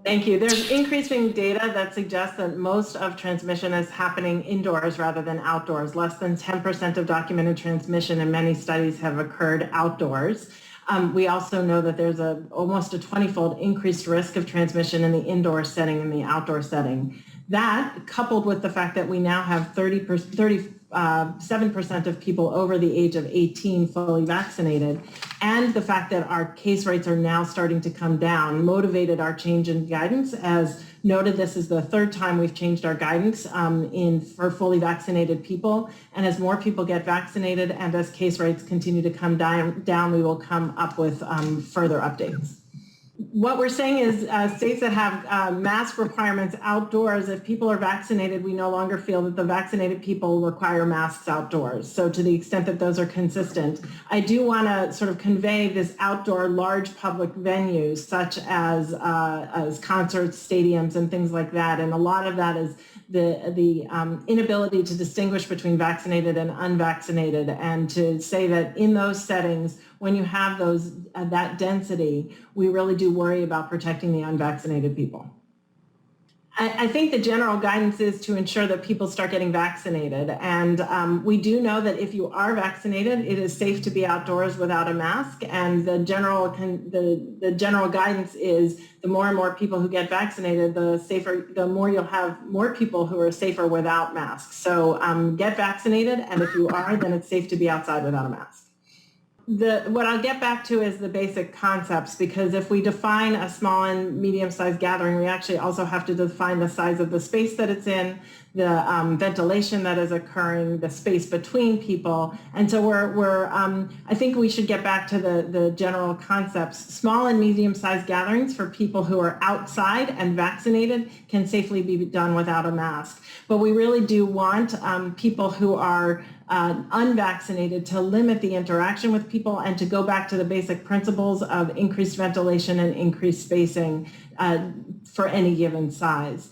Thank you. There's increasing data that suggests that most of transmission is happening indoors rather than outdoors. Less than 10% of documented transmission in many studies have occurred outdoors. We also know that there's almost a 20-fold increased risk of transmission in the indoor setting and the outdoor setting. That, coupled with the fact that we now have 37% of people over the age of 18 fully vaccinated, and the fact that our case rates are now starting to come down, motivated our change in guidance. As noted, this is the third time we've changed our guidance for fully vaccinated people. And as more people get vaccinated and as case rates continue to come down, we will come up with further updates. What we're saying is states that have mask requirements outdoors, if people are vaccinated, we no longer feel that the vaccinated people require masks outdoors. So to the extent that those are consistent, I do want to sort of convey this outdoor large public venues such as concerts, stadiums, and things like that. And a lot of that is the inability to distinguish between vaccinated and unvaccinated, and to say that in those settings, when you have that density, we really do worry about protecting the unvaccinated people. I think the general guidance is to ensure that people start getting vaccinated. And we do know that if you are vaccinated, it is safe to be outdoors without a mask. And the general guidance is the more and more people who get vaccinated, the more you'll have more people who are safer without masks. So get vaccinated. And if you are, then it's safe to be outside without a mask. What I'll get back to is the basic concepts, because if we define a small and medium-sized gathering, we actually also have to define the size of the space that it's in, the ventilation that is occurring, the space between people. And so I think we should get back to the general concepts. Small and medium-sized gatherings for people who are outside and vaccinated can safely be done without a mask. But we really do want people who are unvaccinated to limit the interaction with people and to go back to the basic principles of increased ventilation and increased spacing for any given size.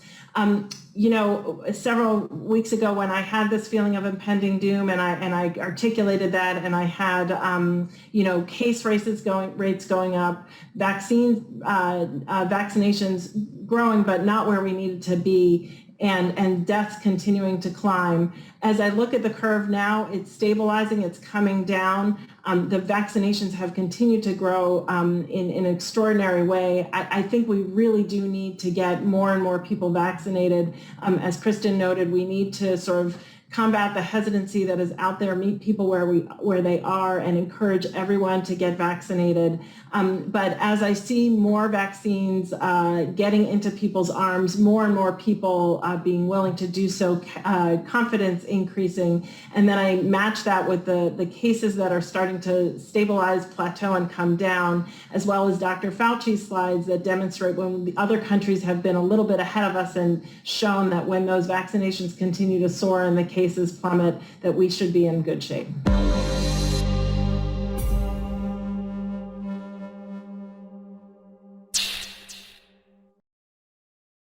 Several weeks ago when I had this feeling of impending doom and I articulated that, and I had, case rates going up, vaccinations growing, but not where we needed to be, and deaths continuing to climb. As I look at the curve now, it's stabilizing, it's coming down. The vaccinations have continued to grow in an extraordinary way. I think we really do need to get more and more people vaccinated. As Kristen noted, we need to sort of combat the hesitancy that is out there, meet people where they are, and encourage everyone to get vaccinated. But as I see more vaccines getting into people's arms, more and more people being willing to do so, confidence increasing, and then I match that with the cases that are starting to stabilize, plateau, and come down, as well as Dr. Fauci's slides that demonstrate when the other countries have been a little bit ahead of us and shown that when those vaccinations continue to soar and the cases plummet, that we should be in good shape.